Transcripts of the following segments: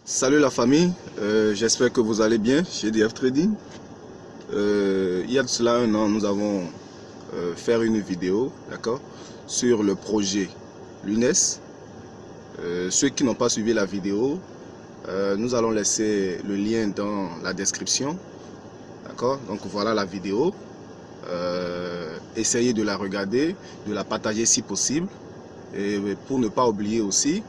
Salut la famille, j'espère que vous allez bien chez DF Trading. Il y a de cela un an, nous avons fait une vidéo, d'accord, sur le projet Lunes. Ceux qui n'ont pas suivi la vidéo, nous allons laisser le lien dans la description, d'accord. Donc voilà la vidéo. Essayez de la regarder, de la partager si possible. Et pour ne pas oublier aussi,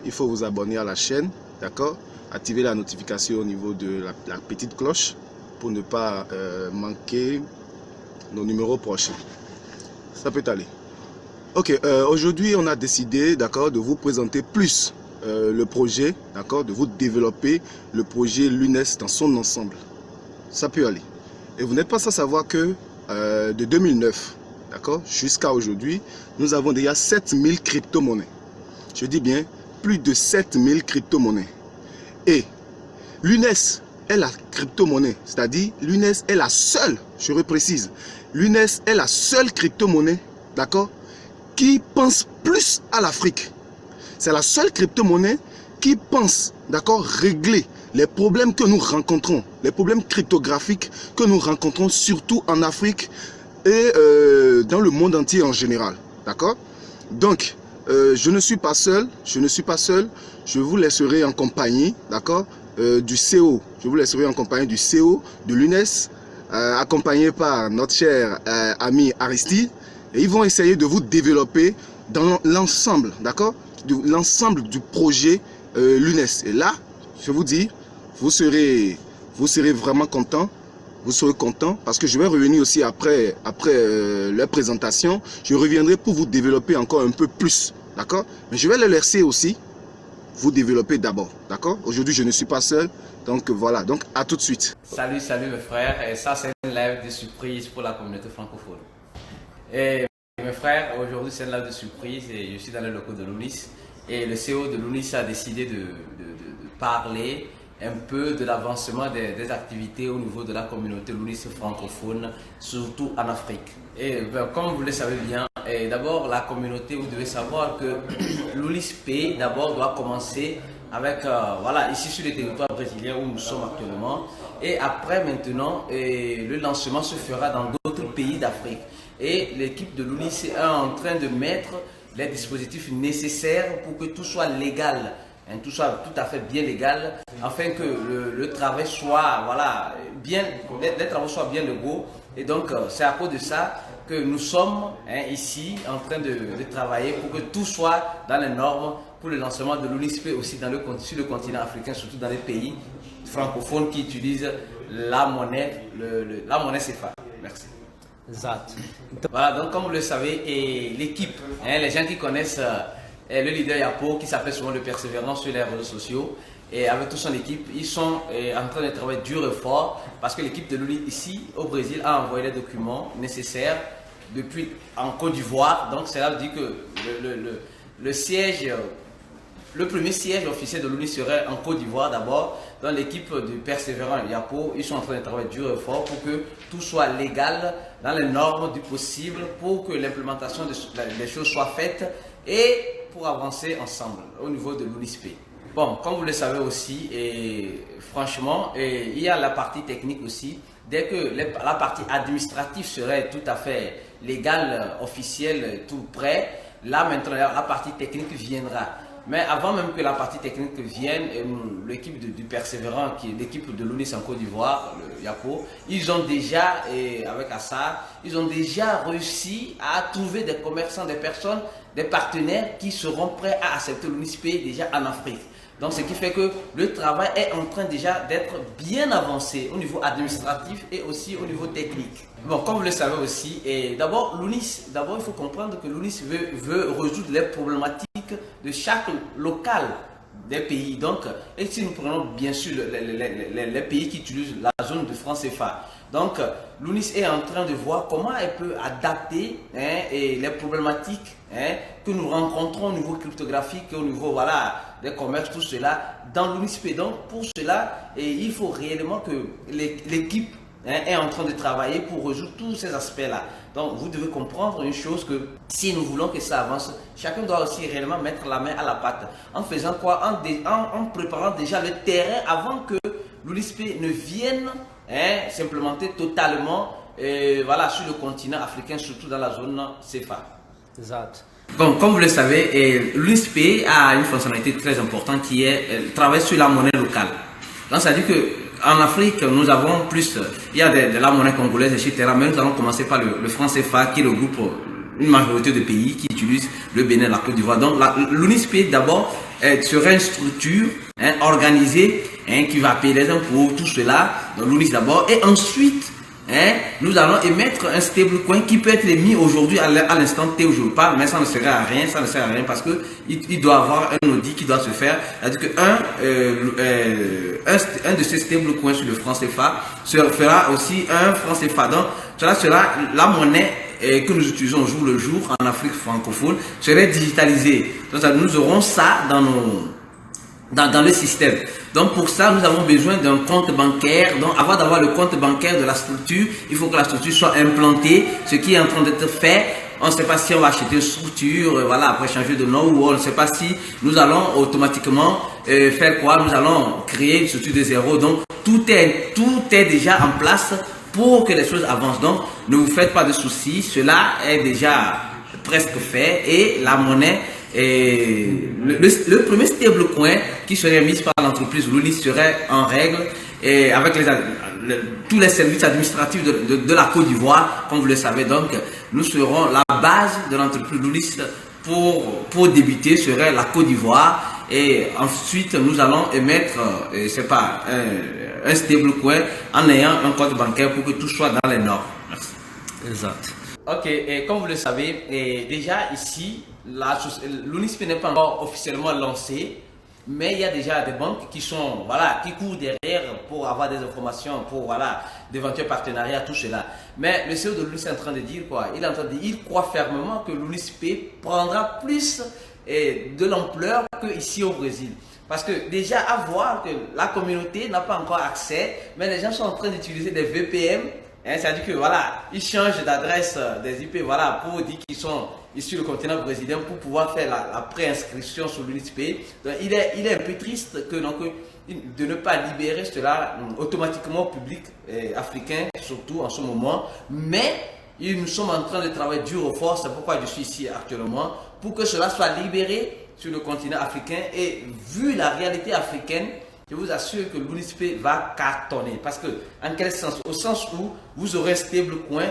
il faut vous abonner à la chaîne, d'accord, activer la notification au niveau de la petite cloche pour ne pas manquer nos numéros prochains. Ça peut aller. Ok, aujourd'hui on a décidé, d'accord, de vous présenter plus le projet, d'accord, de vous développer le projet Lunes dans son ensemble. Ça peut aller. Et vous n'êtes pas sans savoir que de 2009, d'accord, jusqu'à aujourd'hui, nous avons déjà 7000 crypto-monnaies. Je dis bien plus de 7000 crypto-monnaies. Et Lunes est la crypto-monnaie, c'est-à-dire Lunes est la seule, je reprécise, Lunes est la seule crypto-monnaie, d'accord, qui pense plus à l'Afrique. C'est la seule crypto-monnaie qui pense, d'accord, régler les problèmes que nous rencontrons, les problèmes cryptographiques que nous rencontrons surtout en Afrique et dans le monde entier en général, d'accord. Donc, je ne suis pas seul, je vous laisserai en compagnie, d'accord, du CEO, je vous laisserai en compagnie du CEO de Lunes, accompagné par notre cher ami Aristide, et ils vont essayer de vous développer dans l'ensemble, d'accord, l'ensemble du projet Lunes. Et là, je vous dis, vous serez vraiment content. Vous serez content parce que je vais revenir aussi après leur présentation. Je reviendrai pour vous développer encore un peu plus. D'accord? Mais je vais le laisser aussi vous développer d'abord. D'accord? Aujourd'hui, je ne suis pas seul. Donc voilà. Donc à tout de suite. Salut mes frères. Et ça, c'est une live de surprise pour la communauté francophone. Et mes frères, aujourd'hui, c'est une live de surprise et je suis dans le locaux de Lunis. Et le CEO de Lunis a décidé de parler un peu de l'avancement des activités au niveau de la communauté Lunis francophone, surtout en Afrique. Et comme vous le savez bien, d'abord la communauté, vous devez savoir que Lunis P d'abord doit commencer avec, voilà, ici sur le territoire brésilien où nous sommes actuellement. Et après maintenant, le lancement se fera dans d'autres pays d'Afrique. Et l'équipe de Lunis est en train de mettre les dispositifs nécessaires pour que tout soit légal. Tout soit tout à fait bien légal, afin que le travail soit, voilà, les travaux soient bien légaux. Et donc, c'est à cause de ça que nous sommes ici en train de travailler pour que tout soit dans les normes pour le lancement de l'UNISP aussi sur le continent africain, surtout dans les pays francophones qui utilisent la monnaie CFA. Merci. Exact. Voilà, donc comme vous le savez, l'équipe, les gens qui connaissent le leader Yapo, qui s'appelle souvent le persévérant sur les réseaux sociaux, et avec toute son équipe, ils sont en train de travailler dur et fort parce que l'équipe de Lunis ici au Brésil a envoyé les documents nécessaires depuis en Côte d'Ivoire. Donc cela veut dire que le premier siège officiel de Lunis serait en Côte d'Ivoire d'abord. Dans l'équipe du persévérant Yapo, ils sont en train de travailler dur et fort pour que tout soit légal dans les normes du possible, pour que l'implémentation des choses soit faite et pour avancer ensemble au niveau de l'UNISP. Bon, comme vous le savez aussi, franchement, il y a la partie technique aussi. Dès que la partie administrative serait tout à fait légale, officielle, tout prêt, là maintenant la partie technique viendra. Mais avant même que la partie technique vienne, l'équipe du Persévérant, qui est l'équipe de l'UNIS en Côte d'Ivoire, le Yapo, ils ont déjà, avec Assa, ils ont déjà réussi à trouver des commerçants, des personnes, des partenaires qui seront prêts à accepter l'UNISP déjà en Afrique. Donc ce qui fait que le travail est en train déjà d'être bien avancé au niveau administratif et aussi au niveau technique. Bon, comme vous le savez aussi, d'abord il faut comprendre que l'UNIS veut résoudre les problématiques de chaque local des pays. Donc, et si nous prenons bien sûr les pays qui utilisent la zone de franc CFA, donc l'UNIS est en train de voir comment elle peut adapter les problématiques que nous rencontrons au niveau cryptographique, au niveau, voilà, des commerces, tout cela dans l'UNISP. Donc pour cela, il faut réellement que l'équipe est en train de travailler pour résoudre tous ces aspects-là. Donc, vous devez comprendre une chose que si nous voulons que ça avance, chacun doit aussi réellement mettre la main à la pâte. En faisant quoi? En préparant déjà le terrain avant que l'UNISP ne vienne s'implémenter totalement voilà, sur le continent africain, surtout dans la zone CFA. Exact. Bon, comme vous le savez, l'UNISP a une fonctionnalité très importante qui est travailler sur la monnaie locale. Donc, ça veut dire qu'en Afrique, nous avons plus, il y a de la monnaie congolaise, etc. Mais nous allons commencer par le franc CFA qui regroupe une majorité de pays qui utilisent le Bénin, la Côte d'Ivoire. Donc, l'UNISP d'abord serait une structure organisée qui va payer les impôts, tout cela. Donc, l'UNIS d'abord. Et ensuite, nous allons émettre un stablecoin qui peut être mis aujourd'hui à l'instant T où je vous parle, mais ça ne sert à rien, parce que il doit avoir un audit qui doit se faire. C'est-à-dire qu'un de ces stablecoins sur le franc CFA fera aussi un franc CFA. Donc, cela sera la monnaie que nous utilisons au jour le jour en Afrique francophone, serait digitalisée. Donc, nous aurons ça dans le système. Donc pour ça, nous avons besoin d'un compte bancaire. Donc avant d'avoir le compte bancaire de la structure, il faut que la structure soit implantée, ce qui est en train d'être fait. On ne sait pas si on va acheter une structure, voilà, après changer de nom, ou on ne sait pas si nous allons automatiquement faire quoi. Nous allons créer une structure de zéro. Donc tout est déjà en place pour que les choses avancent. Donc ne vous faites pas de soucis, cela est déjà presque fait et la monnaie le premier stablecoin qui serait mis par l'entreprise l'UNIS serait en règle et avec tous les services administratifs de la Côte d'Ivoire, comme vous le savez. Donc, nous serons la base de l'entreprise l'UNIS pour débuter serait la Côte d'Ivoire et ensuite nous allons émettre un stablecoin en ayant un compte bancaire pour que tout soit dans les normes. Merci. Exact. Ok, et comme vous le savez, déjà ici, l'UNISP n'est pas encore officiellement lancé, mais il y a déjà des banques qui sont, voilà, qui courent derrière pour avoir des informations, pour, voilà, d'éventuels partenariats, tout cela. Mais le CEO de l'UNISP est en train de dire quoi? Il est en train de dire, il croit fermement que l'UNISP prendra plus de l'ampleur qu'ici au Brésil. Parce que déjà, à voir que la communauté n'a pas encore accès, mais les gens sont en train d'utiliser des VPN. C'est-à-dire que voilà, ils changent d'adresse des IP, voilà, pour dire qu'ils sont issus du continent brésilien pour pouvoir faire la préinscription sur l'UNISP. Donc il est un peu triste de ne pas libérer cela automatiquement au public africain, surtout en ce moment. Mais nous sommes en train de travailler dur au fort, c'est pourquoi je suis ici actuellement, pour que cela soit libéré sur le continent africain. Et vu la réalité africaine, je vous assure que l'UNISP va cartonner. Parce que, en quel sens? Au sens où vous aurez un stablecoin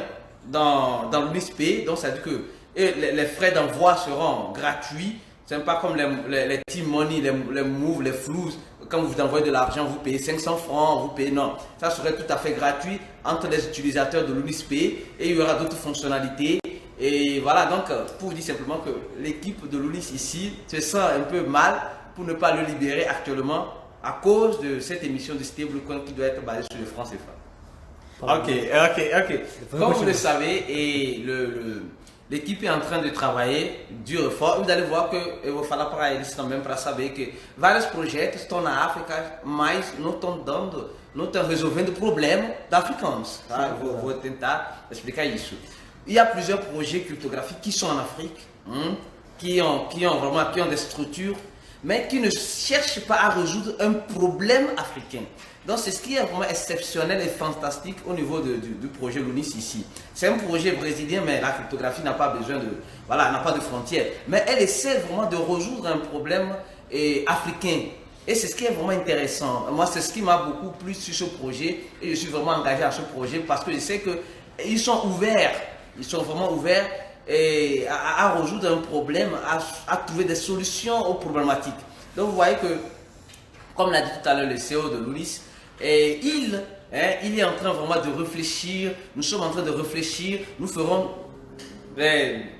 dans l'UNISP, donc ça veut dire que les frais d'envoi seront gratuits. Ce n'est pas comme les Team Money, les Move, les Flous. Quand vous envoyez de l'argent, vous payez 500 francs, vous payez non. Ça serait tout à fait gratuit entre les utilisateurs de l'UNISP et il y aura d'autres fonctionnalités. Et voilà, donc pour vous dire simplement que l'équipe de l'UNIS ici se sent un peu mal pour ne pas le libérer actuellement, à cause de cette émission de stablecoin qui doit être basée sur le franc CFA. Ok. Comme vous le savez, et l'équipe est en train de travailler dur e fort. Vous allez voir que eu vou falar para eles também para saber que vários projetos estão na África, mas não estão resolvendo o problema dos africanos. Tá? Eu vou tentar explicar isso. Il y a plusieurs projets cryptographiques qui sont en Afrique, qui ont des structures, mais qui ne cherchent pas à résoudre un problème africain. Donc c'est ce qui est vraiment exceptionnel et fantastique au niveau du projet LUNIS ici. C'est un projet brésilien, mais la cryptographie n'a pas besoin n'a pas de frontières. Mais elle essaie vraiment de résoudre un problème africain. Et c'est ce qui est vraiment intéressant. Moi, c'est ce qui m'a beaucoup plu sur ce projet. Et je suis vraiment engagé à ce projet parce que je sais qu'ils sont ouverts. Ils sont vraiment ouverts à résoudre un problème, à trouver des solutions aux problématiques. Donc vous voyez que, comme l'a dit tout à l'heure le CEO de l'UNIS, il est en train vraiment de réfléchir, nous sommes en train de réfléchir, nous ferons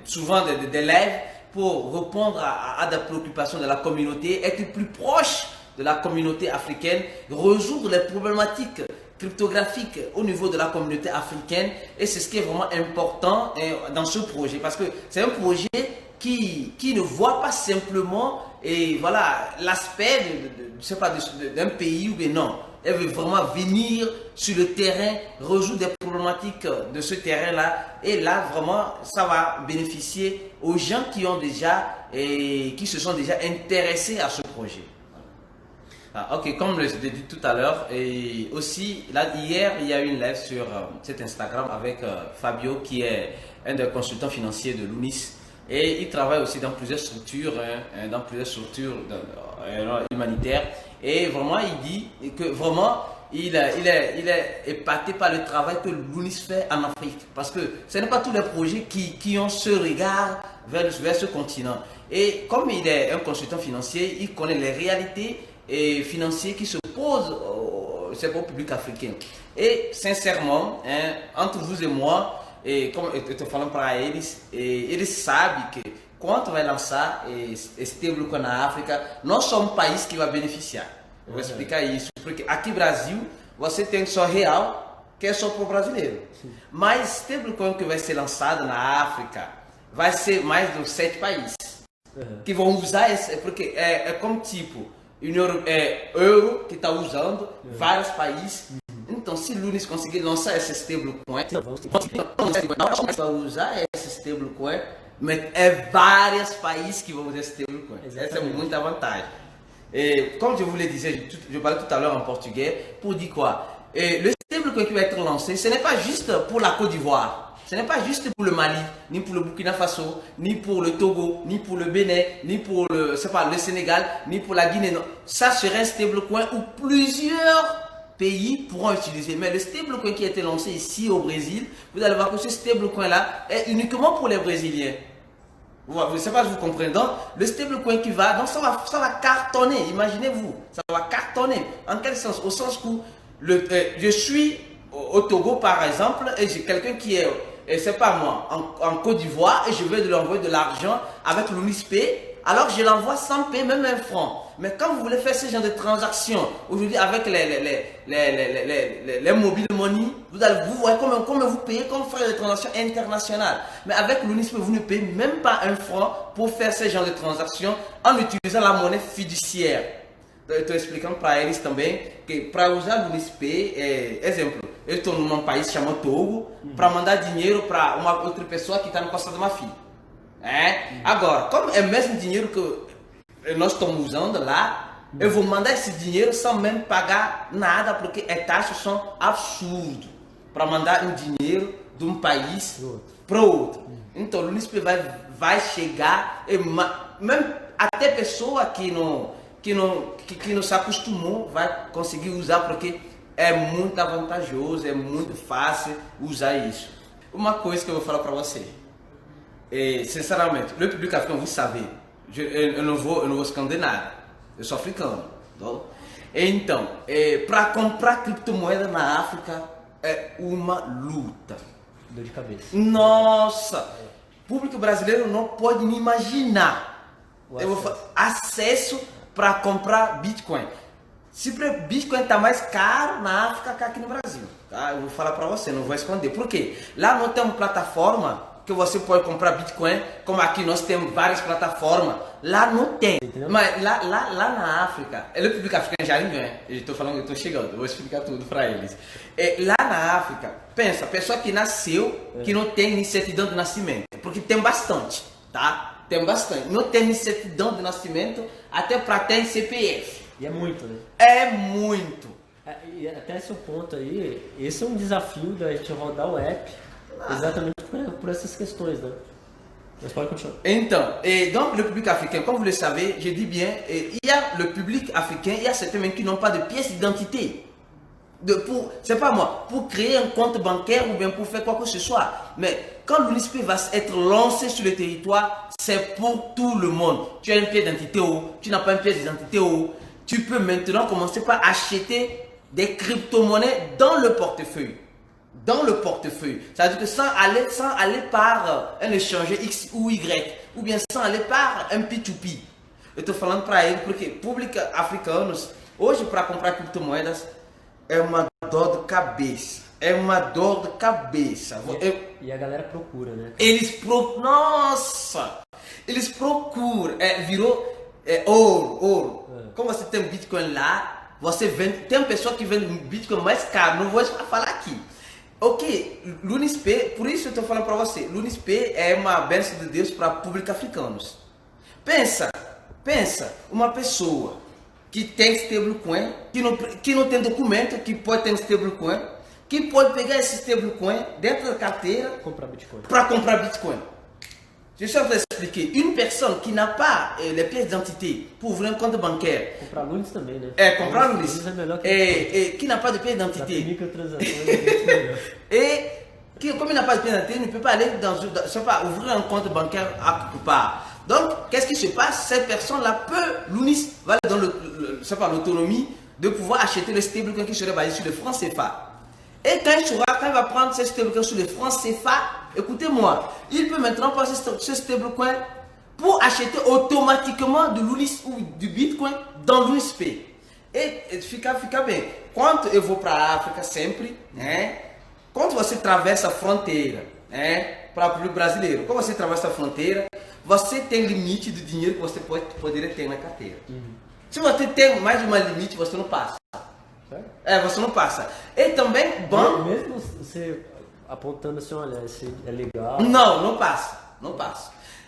souvent des lives pour répondre à des préoccupations de la communauté, être plus proche de la communauté africaine, résoudre les problématiques cryptographique au niveau de la communauté africaine. Et c'est ce qui est vraiment important dans ce projet, parce que c'est un projet qui ne voit pas simplement et voilà, l'aspect je sais pas, d'un pays ou bien non. Elle veut vraiment venir sur le terrain, résoudre des problématiques de ce terrain-là. Et là, vraiment, ça va bénéficier aux gens qui ont déjà et qui se sont déjà intéressés à ce projet. Ah, ok, comme je l'ai dit tout à l'heure, et aussi, là, hier, il y a eu une live sur cet Instagram avec Fabio, qui est un des consultants financiers de l'UNIS. Et il travaille aussi dans plusieurs structures, humanitaires. Et vraiment, il dit que vraiment, il est épaté par le travail que l'UNIS fait en Afrique. Parce que ce n'est pas tous les projets qui ont ce regard vers ce continent. Et comme il est un consultant financier, il connaît les réalités financières qui se posent au public africain. Et sincèrement, hein, entre vous et moi, e como eu estou falando para eles, eles sabem que quando vai lançar esse stablecoin na África, nós somos um país que vai beneficiar. Eu vou explicar isso, porque aqui no Brasil você tem só real, que é só para o brasileiro. Sim. Mas stablecoin que vai ser lançado na África vai ser mais de 7 países que vão usar esse, porque é como tipo euro que está usando vários países. Então, se Lunis conseguir lançar esse stablecoin, vai usar esse stablecoin, mas é vários países que vão usar esse stablecoin. Essa é muita vantagem. Et, comme je vous le disais, je parlais tout à l'heure en portugais, pour dire quoi? Le stablecoin qui va être lancé, ce n'est pas juste pour la Côte d'Ivoire, ce n'est pas juste pour le Mali, ni pour le Burkina Faso, ni pour le Togo, ni pour le Bénin, ni pour le Sénégal, ni pour la Guinée. Non. Ça serait un stablecoin où plusieurs pays pourront utiliser. Mais le stablecoin qui a été lancé ici au Brésil, vous allez voir que ce stablecoin-là est uniquement pour les Brésiliens. Je ne sais pas si vous comprenez. Donc, le stablecoin qui va, donc ça va cartonner. Imaginez-vous, ça va cartonner. En quel sens? Au sens où je suis au Togo, par exemple, et j'ai quelqu'un qui est, c'est pas moi, en Côte d'Ivoire, et je vais lui envoyer de l'argent avec l'UNISP. Alors je l'envoie sans payer même un franc. Mais quand vous voulez faire ce genre de transactions, aujourd'hui avec les mobile money, vous voyez comment vous payez, comme faire des transactions internationales. Mais avec l'UNISP, vous ne payez même pas un franc pour faire ce genre de transactions en utilisant la monnaie fiduciaire. Estou explicando para eles também que para usar o UNISP, exemplo, eu estou num país chamado Togo, para mandar dinheiro para uma outra pessoa que está no Costa do Marfim. Agora, como é o mesmo dinheiro que nós estamos usando lá, eu vou mandar esse dinheiro sem mesmo pagar nada, porque as taxas são absurdas para mandar um dinheiro de um país para o outro. Então, o UNISP vai chegar, mesmo até pessoa que não se acostumou vai conseguir usar, porque é muito vantajoso, é muito fácil usar isso. Uma coisa que eu vou falar para você. Sinceramente, le public africain, vous savez, eu não vou esconder nada, eu sou africano. Então, para comprar criptomoeda na África é uma luta. Dor de cabeça. Nossa! O público brasileiro não pode nem imaginar acesso para comprar Bitcoin. Se Bitcoin está mais caro na África que aqui no Brasil. Tá? Eu vou falar para você, não vou esconder. Por quê? Lá não tem uma plataforma que você pode comprar Bitcoin, como aqui nós temos várias plataformas. Lá não tem. Entendeu? Mas lá na África, o público africano já vem. Eu estou chegando, eu vou explicar tudo para eles. Lá na África, pensa, pessoa que nasceu, que não tem nem certidão de nascimento, porque tem bastante, tá? Tem bastante. Não tem nem certidão de nascimento, até para ter CPF. E é muito, né? É muito. E até esse ponto aí, esse é um desafio da gente rodar o app. Exatamente por essas questões, né? Mas pode continuar. Então, donc le public africain, comme vous le savez, je dis bien, il y a le public africain, il y a certains même qui n'ont pas de pièce d'identité. C'est pas moi, pour créer un compte bancaire ou bien pour faire quoi que ce soit. Mais quand l'UNISP va être lancé sur le territoire, c'est pour tout le monde. Tu as une pièce d'identité ou tu n'as pas une pièce d'identité ou tu peux maintenant commencer par acheter des crypto-monnaies dans le portefeuille. Dans le portefeuille. C'est-à-dire que sans aller par un échange X ou Y, ou bien sans aller par un P2P. Eu estou falando para ele porque público africanos, hoje para comprar criptomoedas é uma dor de cabeça. É uma dor de cabeça. E a galera procura, né? Nossa! Eles procuram. Virou ouro. Como você tem Bitcoin lá, você vende, tem pessoa que vende Bitcoin mais caro, não vou falar aqui. Ok, Lunisp, por isso eu estou falando para você, Lunisp é uma bênção de Deus para público africanos. Pensa, uma pessoa que tem stablecoin, que não tem documento, que pode ter um stablecoin, que pode pegar esse stablecoin dentro da carteira para comprar Bitcoin. Je vais vous expliquer. Une personne qui n'a pas les pièces d'identité pour ouvrir un compte bancaire. Comprar Lunis também, né? Comprar Lunis. Et qui n'a pas de pièces d'identité. Comme il n'a pas de pièces d'identité, il ne peut pas aller ouvrir un compte bancaire à quelque part. Donc, qu'est-ce qui se passe? Cette personne-là peut, Lunis va dans l'autonomie de pouvoir acheter le stablecoin qui serait basé sur le franc CFA. Et quand il va prendre ce stablecoin sur le franc CFA, écoutez-moi, il peut maintenant passer ce stablecoin pour acheter automatiquement de l'Unis ou du Bitcoin dans l'USP. E fica bem. Quando eu vou para a África sempre, quando você atravessa a fronteira, para o brasileiro, quando você atravessa a fronteira, você tem limite do dinheiro que você poderia ter na carteira. Se você tem mais de uma limite, você não passa. Você não passa. E também banco. Mesmo você apontando assim, olha, esse é legal. Não passa.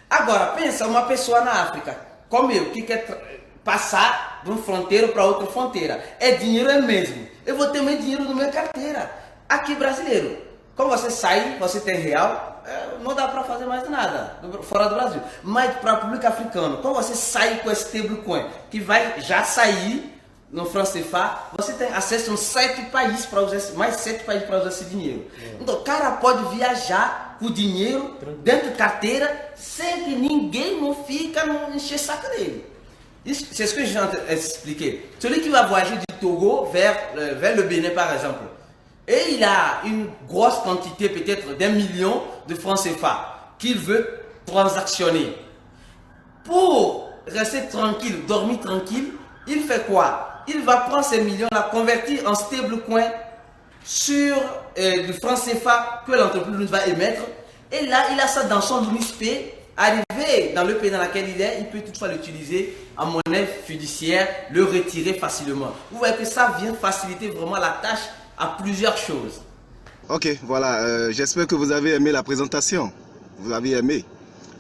Agora, pensa uma pessoa na África, como eu, que quer passar de uma fronteira para outra fronteira. Dinheiro é mesmo. Eu vou ter meu dinheiro na minha carteira. Aqui brasileiro. Como você sai, você tem real, não dá para fazer mais nada fora do Brasil. Mas para o público africano, como você sai com esse stablecoin, que vai já sair no franc CFA, você tem acesso a 7 países para usar mais 7 países para usar esse dinheiro. Então o cara pode viajar com o dinheiro dentro da carteira sem que ninguém não fica encher saco dele. C'est ce que j'ai expliqué. Celui qui va voyager du Togo vers le Bénin par exemple, et il a une grosse quantité peut-être d'1 million de francs CFA qu'il veut transactionner. Pour rester tranquille, dormir tranquille, il fait quoi? Il va prendre ces millions, la convertir en stablecoin sur du franc CFA que l'entreprise va émettre. Et là, il a ça dans son UNISP. Arrivé dans le pays dans lequel il peut toutefois l'utiliser en monnaie fiduciaire, le retirer facilement. Vous voyez que ça vient faciliter vraiment la tâche à plusieurs choses. Ok, voilà. J'espère que vous avez aimé la présentation. Vous l'avez aimé.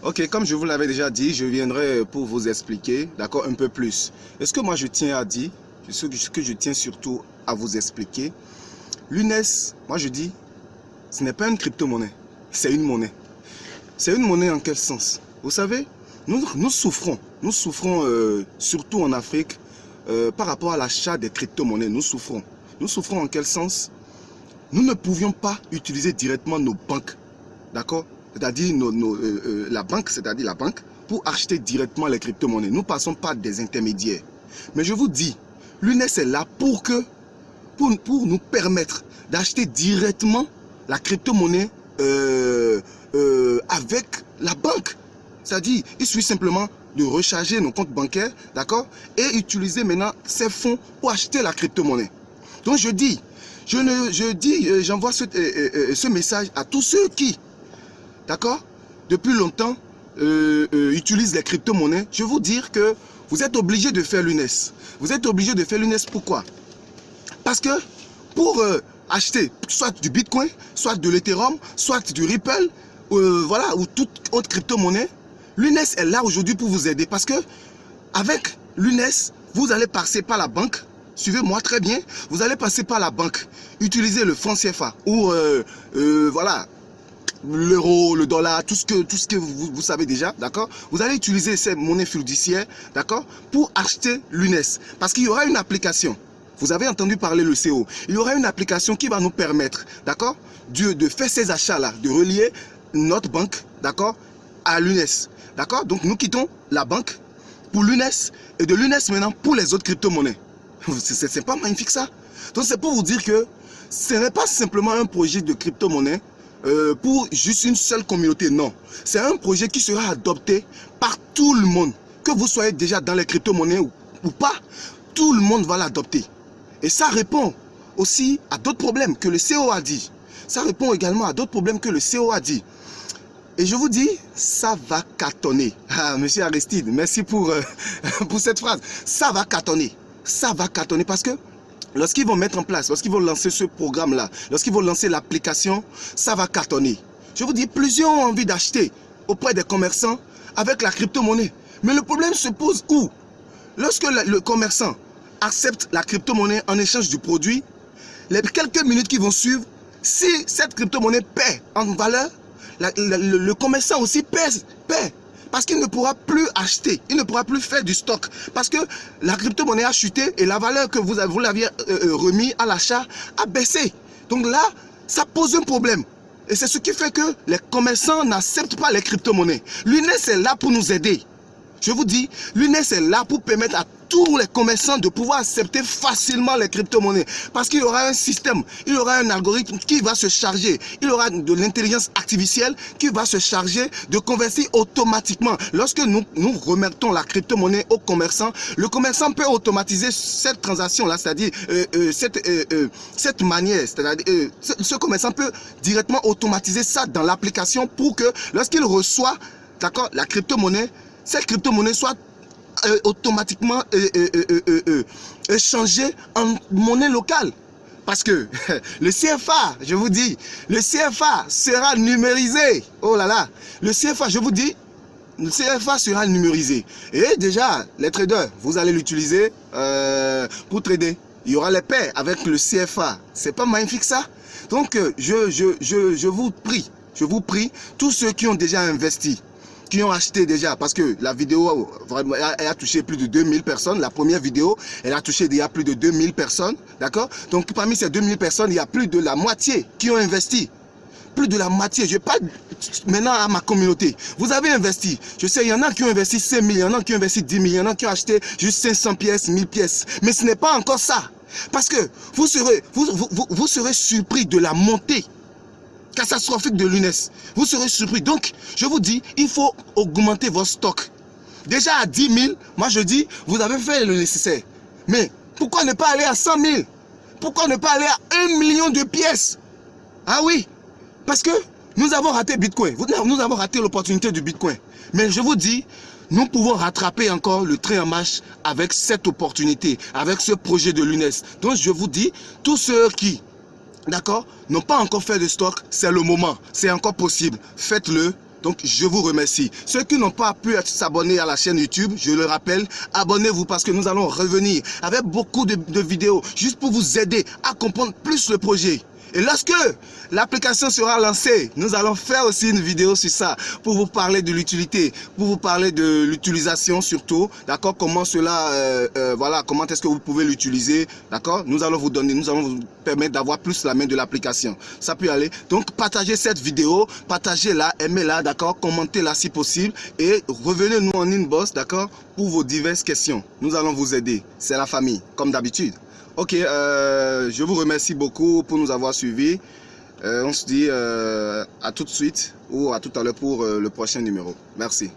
Ok, comme je vous l'avais déjà dit, je viendrai pour vous expliquer, d'accord, un peu plus. Et ce que moi je tiens à dire, ce que je tiens surtout à vous expliquer, l'UNES, moi je dis, ce n'est pas une crypto-monnaie, c'est une monnaie. C'est une monnaie en quel sens? Vous savez, nous souffrons surtout en Afrique, par rapport à l'achat des crypto-monnaies, nous souffrons. Nous souffrons en quel sens? Nous ne pouvions pas utiliser directement nos banques, d'accord? C'est-à-dire la banque, pour acheter directement les crypto-monnaies. Nous passons par des intermédiaires. Mais je vous dis, l'UNES est là pour nous permettre d'acheter directement la crypto-monnaie avec la banque. C'est-à-dire, il suffit simplement de recharger nos comptes bancaires, d'accord, et utiliser maintenant ces fonds pour acheter la crypto-monnaie. Donc j'envoie ce message à tous ceux qui, d'accord, depuis longtemps utilisent les crypto-monnaies. Je vais vous dire que vous êtes obligés de faire l'UNES. Vous êtes obligés de faire l'UNES, pourquoi? Parce que pour acheter soit du Bitcoin, soit de l'Ethereum, soit du Ripple, voilà, ou toute autre crypto-monnaie, l'UNES est là aujourd'hui pour vous aider. Parce que avec l'UNES, vous allez passer par la banque. Suivez-moi très bien. Vous allez passer par la banque, utiliser le franc CFA ou voilà, l'euro, le dollar, tout ce que vous savez déjà, d'accord. Vous allez utiliser ces monnaies fiduciaires, d'accord, pour acheter l'UNES. Parce qu'il y aura une application. Vous avez entendu parler le CO. Il y aura une application qui va nous permettre, d'accord, de faire ces achats-là, de relier notre banque, d'accord, à l'UNES. D'accord. Donc nous quittons la banque pour l'UNES et de l'UNES maintenant pour les autres crypto-monnaies. C'est pas magnifique ça? Donc c'est pour vous dire que ce n'est pas simplement un projet de crypto-monnaie pour juste une seule communauté, non. C'est un projet qui sera adopté par tout le monde. Que vous soyez déjà dans les crypto-monnaies ou pas, tout le monde va l'adopter. Et ça répond aussi à d'autres problèmes que le CO a dit. Ça répond également à d'autres problèmes que le CO a dit. Et je vous dis, ça va cartonner. Ah, monsieur Aristide, merci pour cette phrase. Ça va cartonner. Ça va cartonner parce que lorsqu'ils vont mettre en place, lorsqu'ils vont lancer ce programme-là, lorsqu'ils vont lancer l'application, ça va cartonner. Je vous dis, plusieurs ont envie d'acheter auprès des commerçants avec la crypto-monnaie. Mais le problème se pose où? Lorsque le commerçant accepte la crypto-monnaie en échange du produit, les quelques minutes qui vont suivre, si cette crypto-monnaie perd en valeur, le commerçant aussi perd. Parce qu'il ne pourra plus acheter, il ne pourra plus faire du stock. Parce que la crypto-monnaie a chuté et la valeur que vous l'aviez remis à l'achat a baissé. Donc là, ça pose un problème. Et c'est ce qui fait que les commerçants n'acceptent pas les crypto-monnaies. L'UNES est là pour nous aider. Je vous dis, l'UNES est là pour permettre à tous les commerçants de pouvoir accepter facilement les crypto-monnaies. Parce qu'il y aura un système, il y aura un algorithme qui va se charger. Il y aura de l'intelligence artificielle qui va se charger de convertir automatiquement. Lorsque nous remettons la crypto-monnaie au commerçant, le commerçant peut automatiser cette transaction-là, c'est-à-dire cette manière. C'est-à-dire ce commerçant peut directement automatiser ça dans l'application pour que lorsqu'il reçoit la crypto-monnaie, cette crypto-monnaie soit automatiquement échangée en monnaie locale. Parce que le CFA, je vous dis, le CFA sera numérisé. Oh là là, le CFA, je vous dis, le CFA sera numérisé. Et déjà, les traders, vous allez l'utiliser pour trader. Il y aura les paires avec le CFA. C'est pas magnifique ça? Donc, je vous prie, tous ceux qui ont déjà investi, qui ont acheté déjà, parce que la vidéo elle a touché plus de 2000 personnes. La première vidéo, elle a touché déjà plus de 2000 personnes. D'accord? Donc parmi ces 2000 personnes, il y a plus de la moitié qui ont investi. Plus de la moitié. Je parle maintenant à ma communauté. Vous avez investi. Je sais, il y en a qui ont investi 5 000, il y en a qui ont investi 10 000, il y en a qui ont acheté juste 500 pièces, 1000 pièces. Mais ce n'est pas encore ça. Parce que vous serez surpris de la montée catastrophique de l'UNES. Vous serez surpris. Donc, je vous dis, il faut augmenter votre stock. Déjà à 10 000, moi je dis, vous avez fait le nécessaire. Mais pourquoi ne pas aller à 100 000? Pourquoi ne pas aller à 1 million de pièces? Ah oui, parce que nous avons raté Bitcoin. Nous avons raté l'opportunité du Bitcoin. Mais je vous dis, nous pouvons rattraper encore le train en marche avec cette opportunité, avec ce projet de l'UNES. Donc je vous dis, tous ceux qui n'ont pas encore fait de stock, c'est le moment, c'est encore possible, faites-le. Donc je vous remercie. Ceux qui n'ont pas pu s'abonner à la chaîne YouTube, je le rappelle, abonnez-vous parce que nous allons revenir avec beaucoup de vidéos juste pour vous aider à comprendre plus le projet. Et lorsque l'application sera lancée, nous allons faire aussi une vidéo sur ça pour vous parler de l'utilité, pour vous parler de l'utilisation surtout, d'accord, comment cela, voilà, comment est-ce que vous pouvez l'utiliser, d'accord. Nous allons vous permettre d'avoir plus la main de l'application. Ça peut aller. Donc partagez cette vidéo, partagez-la, aimez-la, d'accord, commentez-la si possible et revenez-nous en inbox, d'accord, pour vos diverses questions. Nous allons vous aider. C'est la famille, comme d'habitude. Ok, je vous remercie beaucoup pour nous avoir suivis. On se dit à tout de suite ou à tout à l'heure pour le prochain numéro. Merci.